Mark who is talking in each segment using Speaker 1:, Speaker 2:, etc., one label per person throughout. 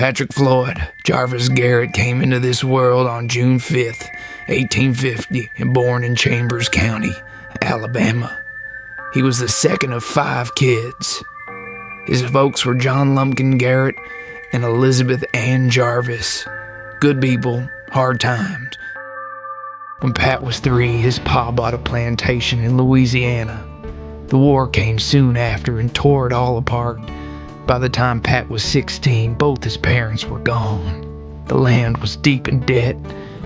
Speaker 1: Patrick Floyd Jarvis Garrett came into this world on June 5th, 1850, and born in Chambers County, Alabama. He was the second of 5 kids. His folks were John Lumpkin Garrett and Elizabeth Ann Jarvis. Good people, hard times. When Pat was 3, his pa bought a plantation in Louisiana. The war came soon after and tore it all apart. By the time Pat was 16, both his parents were gone. The land was deep in debt,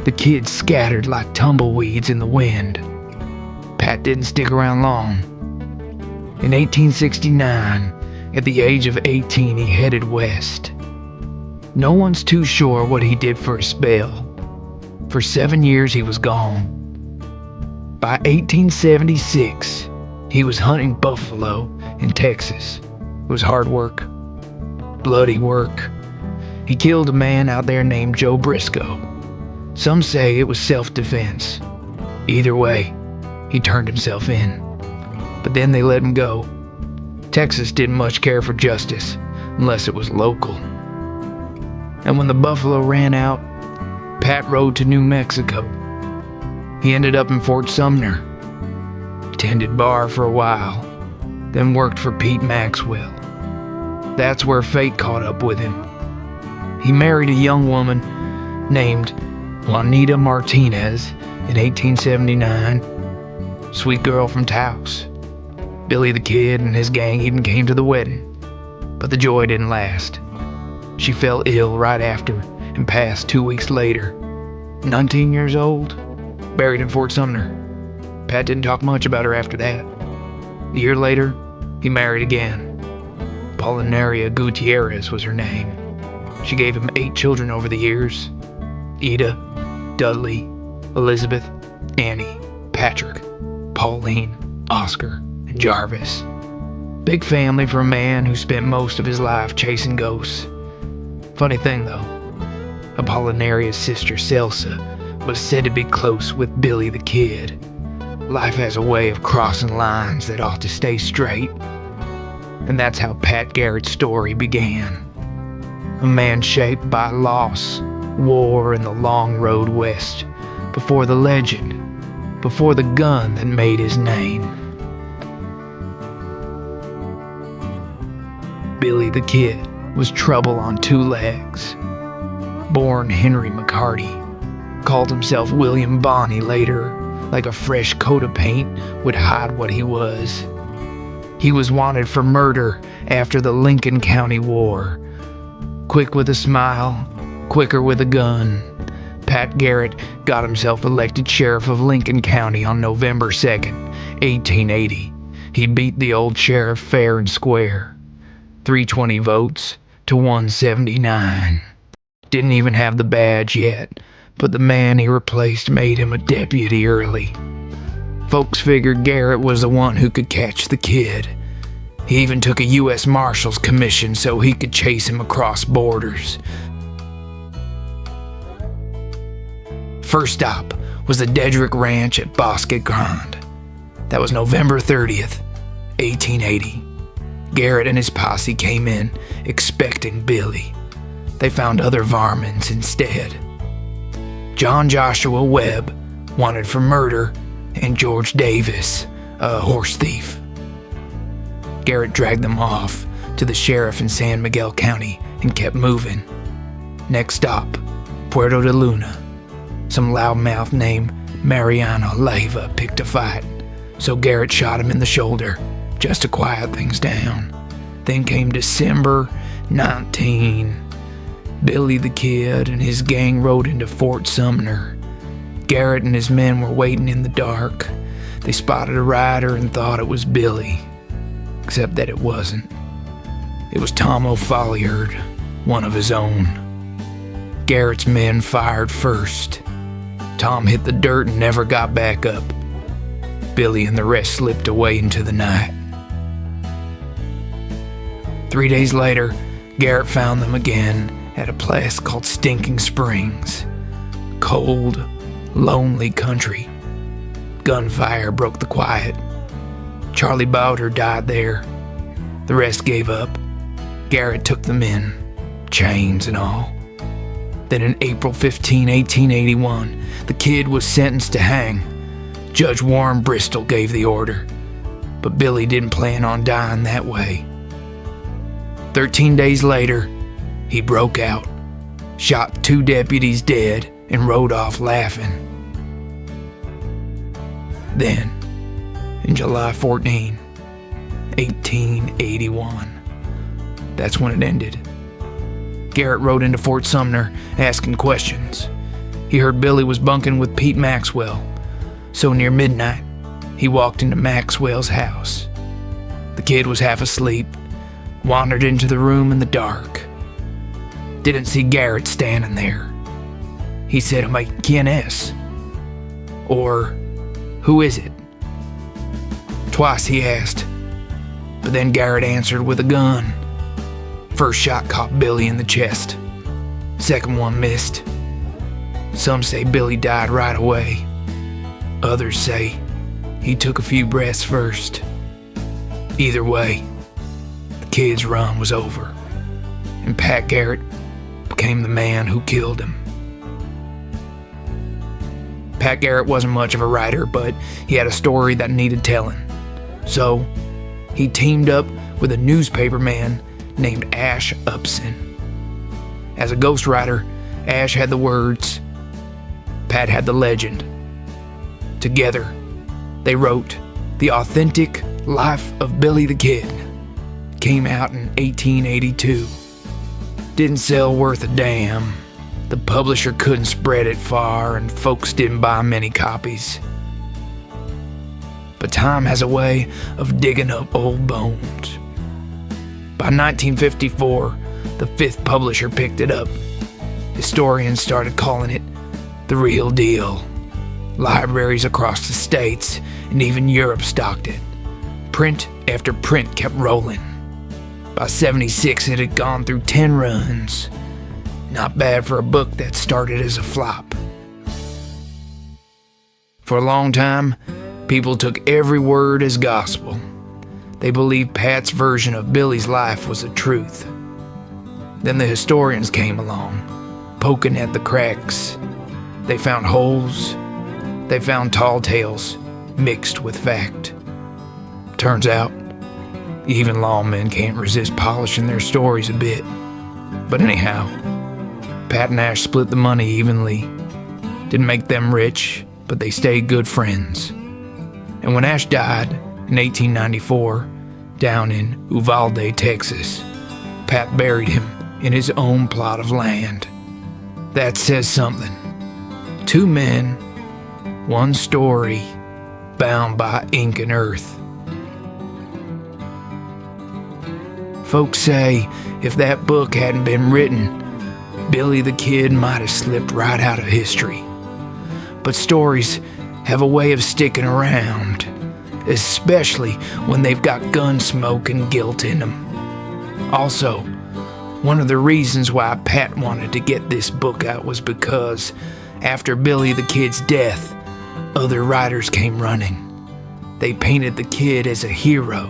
Speaker 1: the kids scattered like tumbleweeds in the wind. Pat didn't stick around long. In 1869, at the age of 18, he headed west. No one's too sure what he did for a spell. For 7 years he was gone. By 1876, he was hunting buffalo in Texas. It was hard work, bloody work. He killed a man out there named Joe Briscoe. Some say it was self-defense. Either way, he turned himself in. But then they let him go. Texas didn't much care for justice, unless it was local. And when the buffalo ran out, Pat rode to New Mexico. He ended up in Fort Sumner. Tended bar for a while, then worked for Pete Maxwell. That's where fate caught up with him. He married a young woman named Juanita Martinez in 1879. Sweet girl from Taos. Billy the Kid and his gang even came to the wedding. But the joy didn't last. She fell ill right after and passed 2 weeks later. 19 years old, buried in Fort Sumner. Pat didn't talk much about her after that. A year later, he married again. Paulinaria Gutierrez was her name. She gave him 8 children over the years. Ida, Dudley, Elizabeth, Annie, Patrick, Pauline, Oscar, and Jarvis. Big family for a man who spent most of his life chasing ghosts. Funny thing though, Apollinaria's sister Celsa was said to be close with Billy the Kid. Life has a way of crossing lines that ought to stay straight. And that's how Pat Garrett's story began. A man shaped by loss, war, and the long road west. Before the legend, before the gun that made his name. Billy the Kid was trouble on 2 legs. Born Henry McCarty, called himself William Bonney later, like a fresh coat of paint would hide what he was. He was wanted for murder after the Lincoln County War. Quick with a smile, quicker with a gun. Pat Garrett got himself elected sheriff of Lincoln County on November 2nd, 1880. He beat the old sheriff fair and square. 320 votes to 179. Didn't even have the badge yet, but the man he replaced made him a deputy early. Folks figured Garrett was the one who could catch the kid. He even took a U.S. Marshal's commission so he could chase him across borders. First stop was the Dedrick Ranch at Bosque Grande. That was November 30th, 1880. Garrett and his posse came in, expecting Billy. They found other varmints instead. John Joshua Webb, wanted for murder, and George Davis, a horse thief. Garrett dragged them off to the sheriff in San Miguel County and kept moving. Next stop, Puerto de Luna. Some loudmouth named Mariano Leiva picked a fight, so Garrett shot him in the shoulder just to quiet things down. Then came December 19. Billy the Kid and his gang rode into Fort Sumner. Garrett and his men were waiting in the dark. They spotted a rider and thought it was Billy. Except that it wasn't. It was Tom O'Folliard, one of his own. Garrett's men fired first. Tom hit the dirt and never got back up. Billy and the rest slipped away into the night. 3 days later, Garrett found them again at a place called Stinking Springs. Cold, lonely country. Gunfire broke the quiet. Charlie Bowder died there. The rest gave up. Garrett took them in, chains and all. Then in April 15, 1881, the kid was sentenced to hang. Judge Warren Bristol gave the order, but Billy didn't plan on dying that way. 13 days later, he broke out, shot 2 deputies dead, and rode off laughing. Then, in July 14, 1881, that's when it ended. Garrett rode into Fort Sumner asking questions. He heard Billy was bunking with Pete Maxwell, so near midnight, he walked into Maxwell's house. The kid was half asleep, wandered into the room in the dark. Didn't see Garrett standing there. He said, "Am I quién es?" Or, "Who is it?" Twice he asked, but then Garrett answered with a gun. First shot caught Billy in the chest. Second one missed. Some say Billy died right away. Others say he took a few breaths first. Either way, the kid's run was over, and Pat Garrett became the man who killed him. Pat Garrett wasn't much of a writer, but he had a story that needed telling. So, he teamed up with a newspaper man named Ash Upson. As a ghostwriter, Ash had the words, Pat had the legend. Together, they wrote The Authentic Life of Billy the Kid. Came out in 1882. Didn't sell worth a damn. The publisher couldn't spread it far, and folks didn't buy many copies. But time has a way of digging up old bones. By 1954, the 5th publisher picked it up. Historians started calling it the real deal. Libraries across the states and even Europe stocked it. Print after print kept rolling. By 76, it had gone through 10 runs. Not bad for a book that started as a flop. For a long time, people took every word as gospel. They believed Pat's version of Billy's life was the truth. Then the historians came along, poking at the cracks. They found holes. They found tall tales mixed with fact. Turns out, even lawmen can't resist polishing their stories a bit. But anyhow, Pat and Ash split the money evenly. Didn't make them rich, but they stayed good friends. And when Ash died in 1894, down in Uvalde, Texas, Pat buried him in his own plot of land. That says something. 2 men, 1 story, bound by ink and earth. Folks say if that book hadn't been written, Billy the Kid might have slipped right out of history. But stories have a way of sticking around, especially when they've got gun smoke and guilt in them. Also, one of the reasons why Pat wanted to get this book out was because after Billy the Kid's death, other writers came running. They painted the kid as a hero,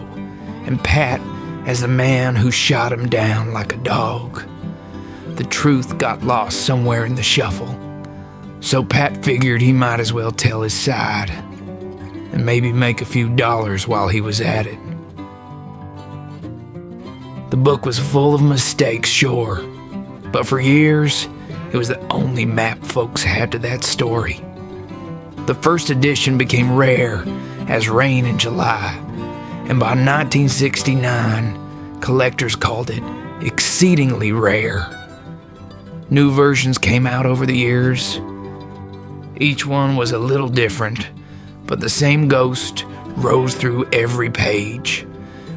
Speaker 1: and Pat as the man who shot him down like a dog. The truth got lost somewhere in the shuffle, so Pat figured he might as well tell his side, and maybe make a few dollars while he was at it. The book was full of mistakes, sure, but for years, it was the only map folks had to that story. The first edition became rare as rain in July, and by 1969, collectors called it exceedingly rare. New versions came out over the years. Each one was a little different, but the same ghost rose through every page,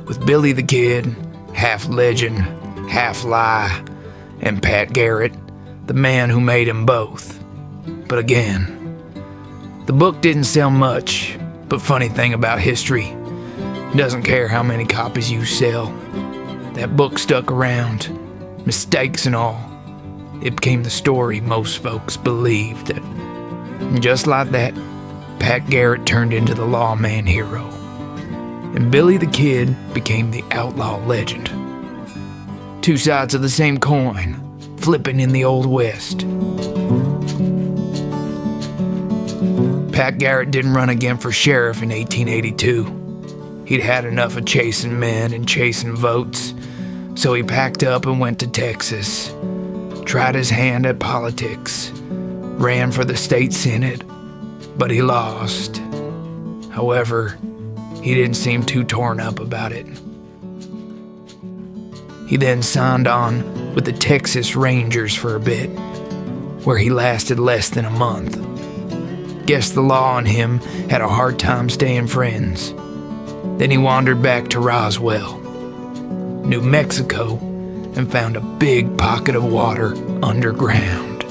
Speaker 1: with Billy the Kid, half legend, half lie, and Pat Garrett, the man who made them both. But again, the book didn't sell much, but funny thing about history, it doesn't care how many copies you sell. That book stuck around, mistakes and all. It became the story most folks believed. And just like that, Pat Garrett turned into the lawman hero, and Billy the Kid became the outlaw legend. Two sides of the same coin, flipping in the Old West. Pat Garrett didn't run again for sheriff in 1882. He'd had enough of chasing men and chasing votes, so he packed up and went to Texas. Tried his hand at politics, ran for the state senate, but he lost. However, he didn't seem too torn up about it. He then signed on with the Texas Rangers for a bit, where he lasted less than a month. Guess the law on him had a hard time staying friends. Then he wandered back to Roswell, New Mexico, and found a big pocket of water underground.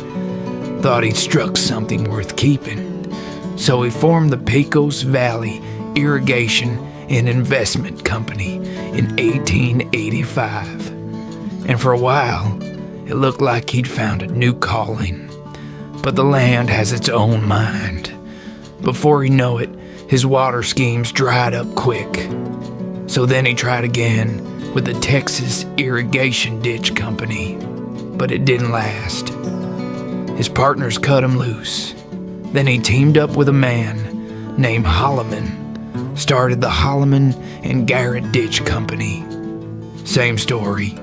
Speaker 1: Thought he'd struck something worth keeping, so he formed the Pecos Valley Irrigation and Investment Company in 1885. And for a while, it looked like he'd found a new calling. But the land has its own mind. Before he knew it, his water schemes dried up quick. So then he tried again with the Texas Irrigation Ditch Company, but it didn't last. His partners cut him loose. Then he teamed up with a man named Holloman, started the Holloman and Garrett Ditch Company. Same story,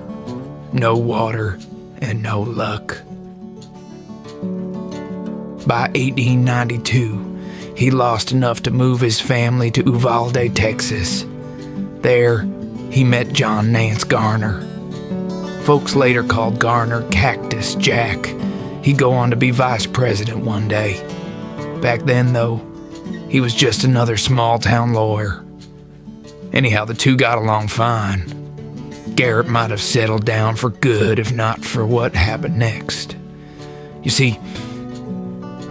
Speaker 1: no water and no luck. By 1892, he lost enough to move his family to Uvalde, Texas. There, he met John Nance Garner. Folks later called Garner Cactus Jack. He'd go on to be vice president one day. Back then, though, he was just another small-town lawyer. Anyhow, the two got along fine. Garrett might have settled down for good if not for what happened next. You see,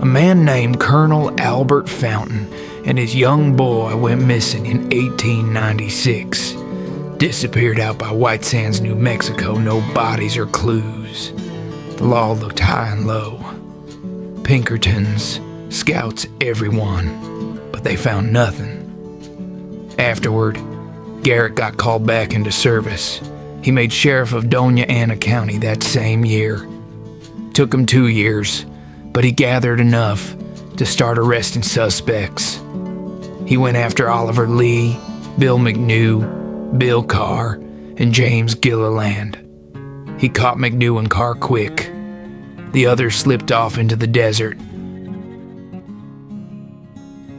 Speaker 1: a man named Colonel Albert Fountain and his young boy went missing in 1896. Disappeared out by White Sands, New Mexico, no bodies or clues. The law looked high and low. Pinkertons, scouts, everyone, but they found nothing. Afterward, Garrett got called back into service. He made sheriff of Doña Ana County that same year. Took him 2 years, but he gathered enough to start arresting suspects. He went after Oliver Lee, Bill McNew, Bill Carr, and James Gilliland. He caught McNew and Carr quick. The others slipped off into the desert.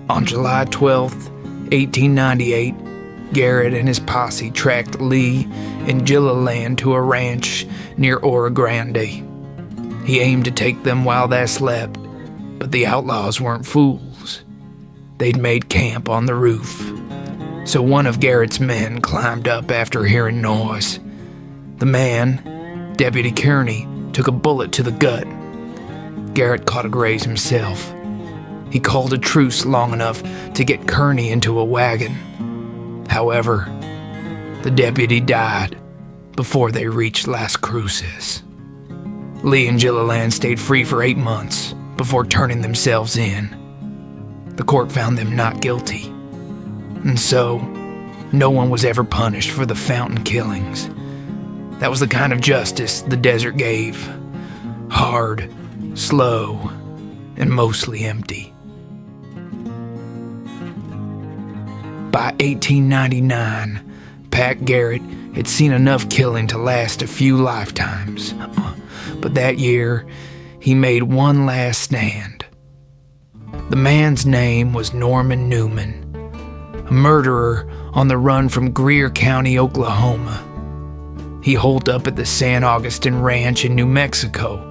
Speaker 1: On July 12th, 1898, Garrett and his posse tracked Lee and Gilliland to a ranch near Oro Grande. He aimed to take them while they slept, but the outlaws weren't fools. They'd made camp on the roof. So one of Garrett's men climbed up after hearing noise. The man, Deputy Kearney, took a bullet to the gut. Garrett caught a graze himself. He called a truce long enough to get Kearney into a wagon. However, the deputy died before they reached Las Cruces. Lee and Gilliland stayed free for 8 months before turning themselves in. The court found them not guilty. And so, no one was ever punished for the Fountain killings. That was the kind of justice the desert gave. Hard, slow, and mostly empty. By 1899, Pat Garrett had seen enough killing to last a few lifetimes. But that year, he made one last stand. The man's name was Norman Newman, a murderer on the run from Greer County, Oklahoma. He holed up at the San Augustine Ranch in New Mexico.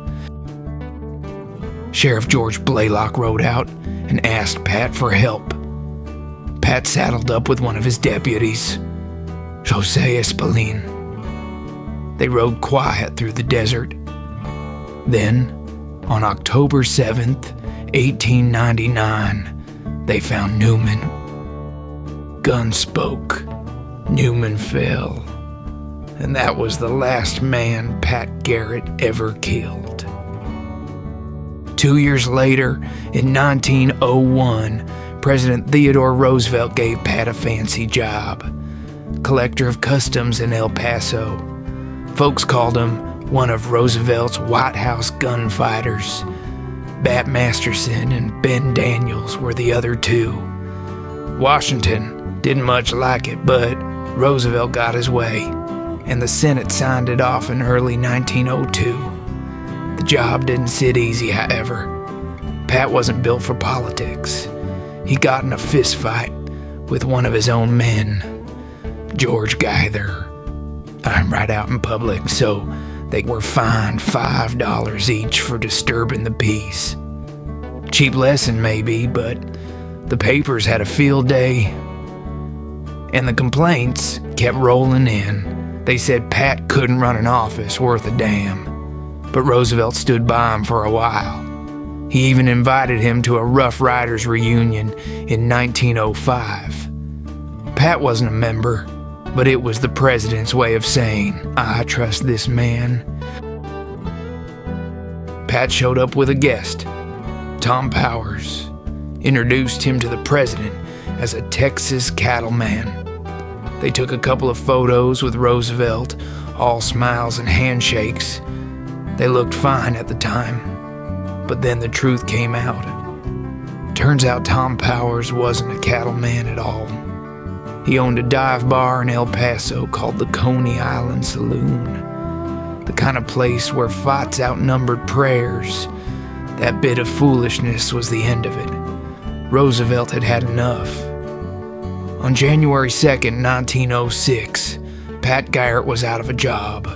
Speaker 1: Sheriff George Blaylock rode out and asked Pat for help. Pat saddled up with one of his deputies, Jose Espelin. They rode quiet through the desert. Then, on October 7th, 1899, they found Newman. Gun spoke. Newman fell. And that was the last man Pat Garrett ever killed. 2 years later, in 1901, President Theodore Roosevelt gave Pat a fancy job, collector of customs in El Paso. Folks called him one of Roosevelt's White House gunfighters. Bat Masterson and Ben Daniels were the other two. Washington didn't much like it, but Roosevelt got his way, and the Senate signed it off in early 1902. The job didn't sit easy, however. Pat wasn't built for politics. He got in a fist fight with one of his own men, George Gaither. I'm right out in public, so they were fined $5 each for disturbing the peace. Cheap lesson maybe, but the papers had a field day, and the complaints kept rolling in. They said Pat couldn't run an office worth a damn, but Roosevelt stood by him for a while. He even invited him to a Rough Riders reunion in 1905. Pat wasn't a member, but it was the president's way of saying, I trust this man. Pat showed up with a guest, Tom Powers, introduced him to the president as a Texas cattleman. They took a couple of photos with Roosevelt, all smiles and handshakes. They looked fine at the time, but then the truth came out. Turns out Tom Powers wasn't a cattleman at all. He owned a dive bar in El Paso called the Coney Island Saloon, the kind of place where fights outnumbered prayers. That bit of foolishness was the end of it. Roosevelt had had enough. On January 2nd, 1906, Pat Garrett was out of a job.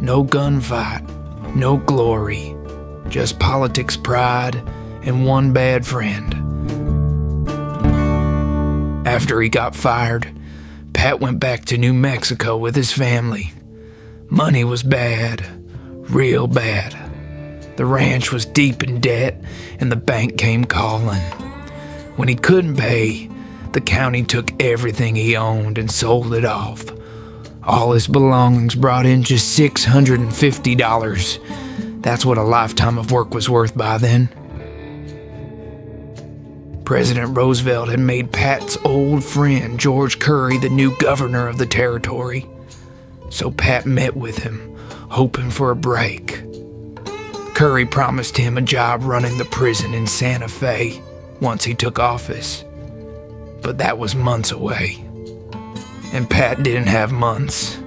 Speaker 1: No gunfight, no glory, just politics pride and one bad friend. After he got fired, Pat went back to New Mexico with his family. Money was bad, real bad. The ranch was deep in debt, and the bank came calling. When he couldn't pay, the county took everything he owned and sold it off. All his belongings brought in just $650. That's what a lifetime of work was worth by then. President Roosevelt had made Pat's old friend George Curry the new governor of the territory. So Pat met with him, hoping for a break. Curry promised him a job running the prison in Santa Fe once he took office. But that was months away. And Pat didn't have months.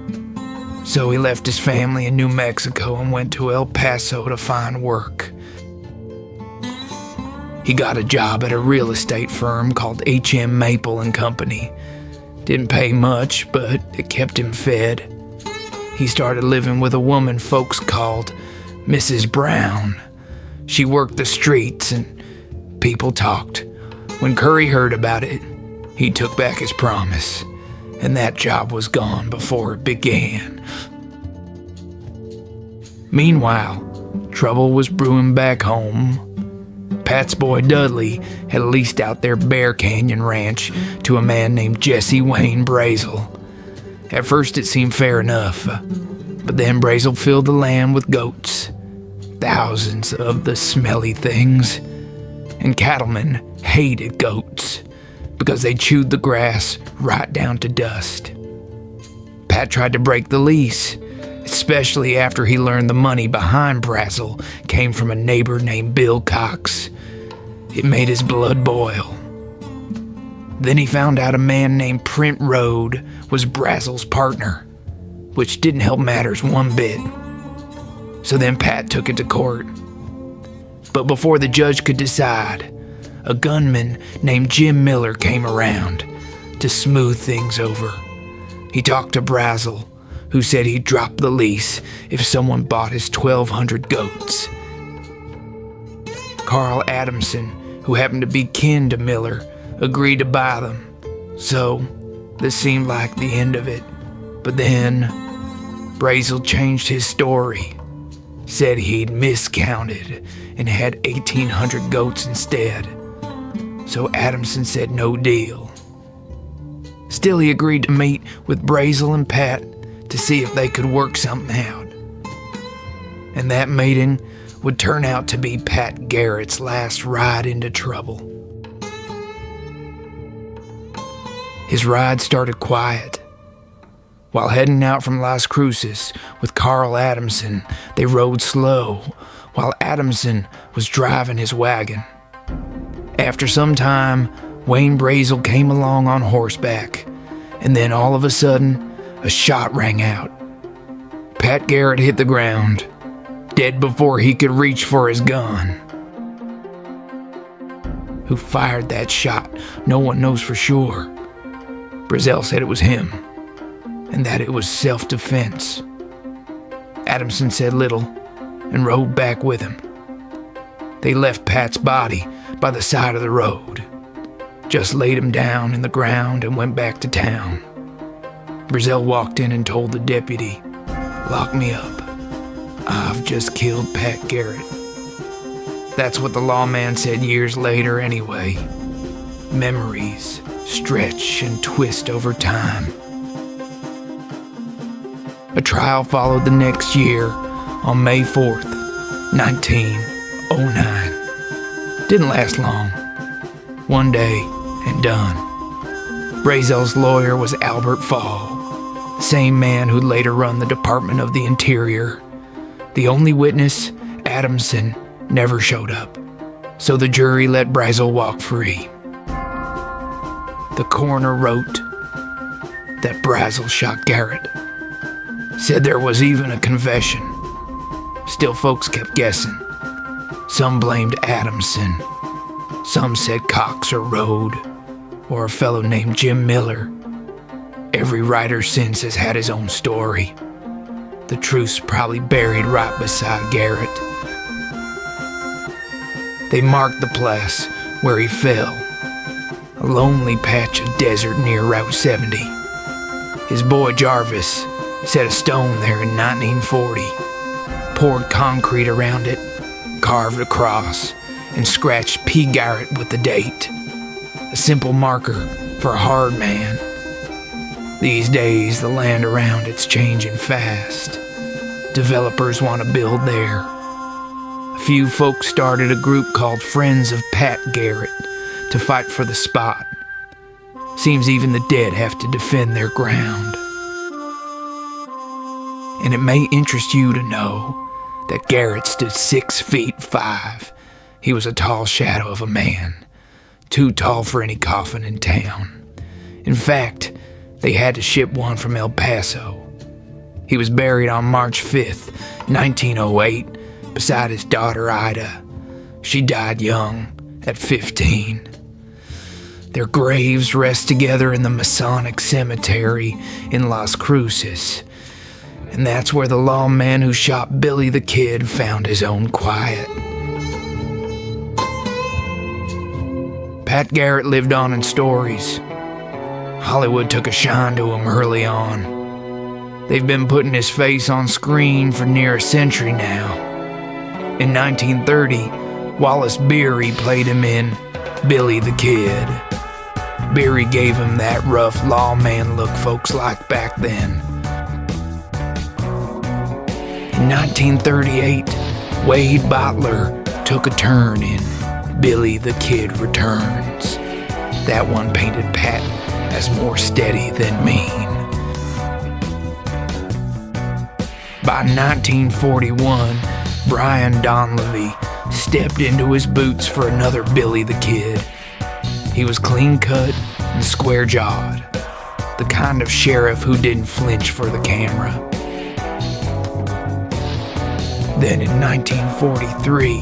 Speaker 1: So he left his family in New Mexico and went to El Paso to find work. He got a job at a real estate firm called H.M. Maple and Company. Didn't pay much, but it kept him fed. He started living with a woman folks called Mrs. Brown. She worked the streets and people talked. When Curry heard about it, he took back his promise, and that job was gone before it began. Meanwhile, trouble was brewing back home. Pat's boy Dudley had leased out their Bear Canyon ranch to a man named Wayne Brazel. At first it seemed fair enough, but then Brazel filled the land with goats, thousands of the smelly things, and cattlemen hated goats because they chewed the grass right down to dust. Pat tried to break the lease, especially after he learned the money behind Brazel came from a neighbor named Bill Cox. It made his blood boil. Then he found out a man named Print Road was Brazel's partner, which didn't help matters one bit. So then Pat took it to court. But before the judge could decide, a gunman named Jim Miller came around to smooth things over. He talked to Brazel, who said he'd drop the lease if someone bought his 1,200 goats. Carl Adamson, who happened to be kin to Miller, agreed to buy them. So, this seemed like the end of it. But then, Brazel changed his story. Said he'd miscounted and had 1,800 goats instead. So Adamson said no deal. Still, he agreed to meet with Brazel and Pat to see if they could work something out. And that meeting would turn out to be Pat Garrett's last ride into trouble. His ride started quiet. While heading out from Las Cruces with Carl Adamson, they rode slow while Adamson was driving his wagon. After some time, Wayne Brazel came along on horseback, and then all of a sudden, a shot rang out. Pat Garrett hit the ground, dead before he could reach for his gun. Who fired that shot, no one knows for sure. Brazel said it was him, and that it was self-defense. Adamson said little and rode back with him. They left Pat's body by the side of the road, just laid him down in the ground and went back to town. Brazel walked in and told the deputy, "Lock me up. I've just killed Pat Garrett." That's what the lawman said years later anyway. Memories stretch and twist over time. A trial followed the next year on May 4th, 1909. Didn't last long. One day and done. Brazel's lawyer was Albert Fall, the same man who'd later run the Department of the Interior. The only witness, Adamson, never showed up, so the jury let Brazel walk free. The coroner wrote that Brazel shot Garrett. Said there was even a confession. Still, folks kept guessing. Some blamed Adamson. Some said Cox or Rode, or a fellow named Jim Miller. Every writer since has had his own story. The truth's probably buried right beside Garrett. They marked the place where he fell, a lonely patch of desert near Route 70. His boy Jarvis set a stone there in 1940, poured concrete around it, carved a cross, and scratched P. Garrett with the date, a simple marker for a hard man. These days, the land around it's changing fast. Developers want to build there. A few folks started a group called Friends of Pat Garrett to fight for the spot. Seems even the dead have to defend their ground. And it may interest you to know that Garrett stood 6'5". He was a tall shadow of a man, too tall for any coffin in town. In fact, they had to ship one from El Paso. He was buried on March 5th, 1908, beside his daughter Ida. She died young, at 15. Their graves rest together in the Masonic Cemetery in Las Cruces, and that's where the lawman who shot Billy the Kid found his own quiet. Pat Garrett lived on in stories. Hollywood took a shine to him early on. They've been putting his face on screen for near a century now. In 1930, Wallace Beery played him in Billy the Kid. Beery gave him that rough lawman look folks liked back then. In 1938, Wade Butler took a turn in Billy the Kid Returns. That one painted Pat as more steady than mean. By 1941, Brian Donlevy stepped into his boots for another Billy the Kid. He was clean-cut and square-jawed, the kind of sheriff who didn't flinch for the camera. Then in 1943,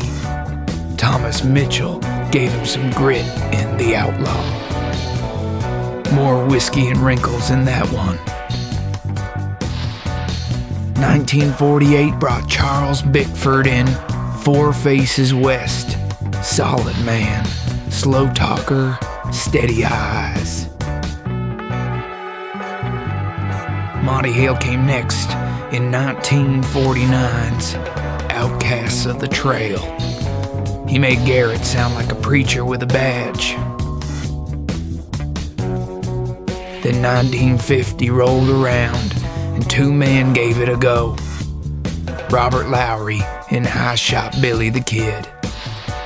Speaker 1: Thomas Mitchell gave him some grit in The Outlaw. More whiskey and wrinkles in that one. 1948 brought Charles Bickford in Four Faces West. Solid man, slow talker, steady eyes. Monty Hale came next in 1949's Outcasts of the Trail. He made Garrett sound like a preacher with a badge. Then 1950 rolled around and two men gave it a go. Robert Lowry in I Shot Billy the Kid,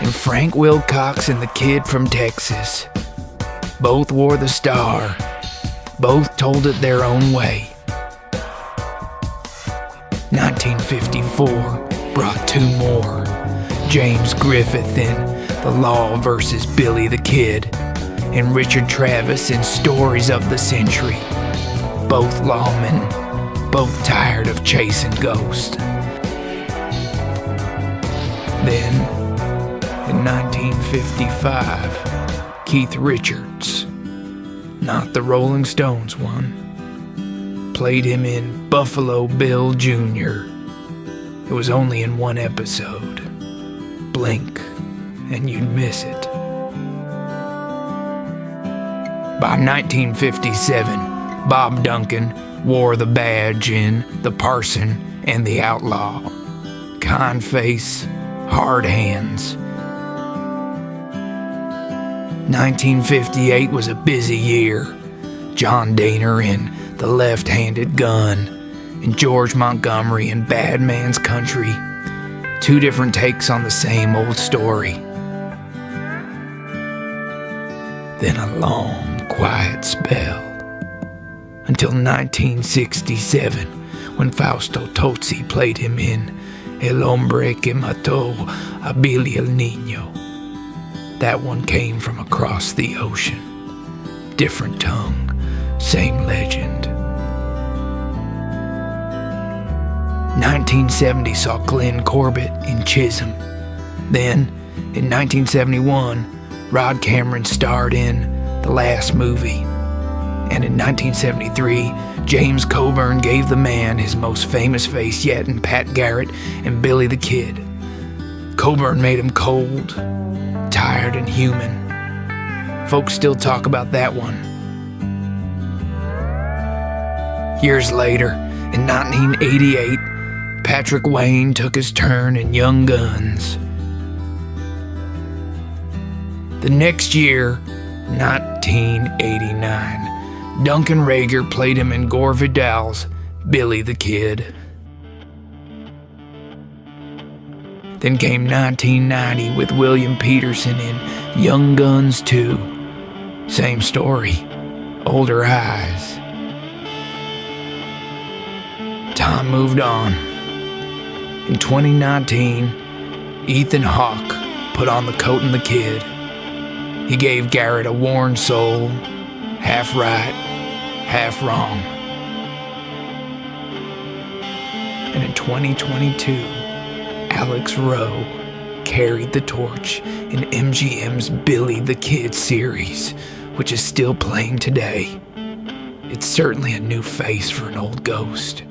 Speaker 1: and Frank Wilcox and the Kid from Texas. Both wore the star. Both told it their own way. 1954 brought two more, James Griffith in The Law vs. Billy the Kid, and Richard Travis in Stories of the Century. Both lawmen, both tired of chasing ghosts. Then, in 1955, Keith Richards, not the Rolling Stones one, played him in Buffalo Bill Jr. It was only in one episode. Blink, and you'd miss it. By 1957, Bob Duncan wore the badge in The Parson and the Outlaw. Kind face, hard hands. 1958 was a busy year. John Dehner in The Left-Handed Gun, and George Montgomery in Bad Man's Country. Two different takes on the same old story. Then a long, quiet spell. Until 1967, when Fausto Tozzi played him in El Hombre que Mató a Billy el Niño. That one came from across the ocean. Different tongue, same legend. 1970 saw Glenn Corbett in Chisholm. Then, in 1971, Rod Cameron starred in The Last Movie. And in 1973, James Coburn gave the man his most famous face yet in Pat Garrett and Billy the Kid. Coburn made him cold, tired, and human. Folks still talk about that one. Years later, in 1988, Patrick Wayne took his turn in Young Guns. The next year, 1989, Duncan Rager played him in Gore Vidal's Billy the Kid. Then came 1990 with William Peterson in Young Guns 2. Same story, older eyes. Time moved on. In 2019, Ethan Hawke put on the coat and the kid. He gave Garrett a worn soul, half right, half wrong. And in 2022, Alex Rowe carried the torch in MGM's Billy the Kid series, which is still playing today. It's certainly a new face for an old ghost.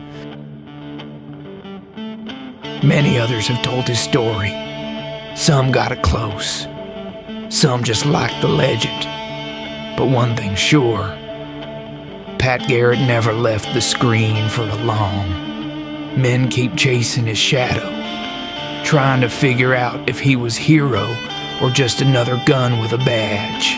Speaker 1: Many others have told his story. Some got it close. Some just liked the legend. But one thing's sure, Pat Garrett never left the screen for long. Men keep chasing his shadow, trying to figure out if he was hero or just another gun with a badge.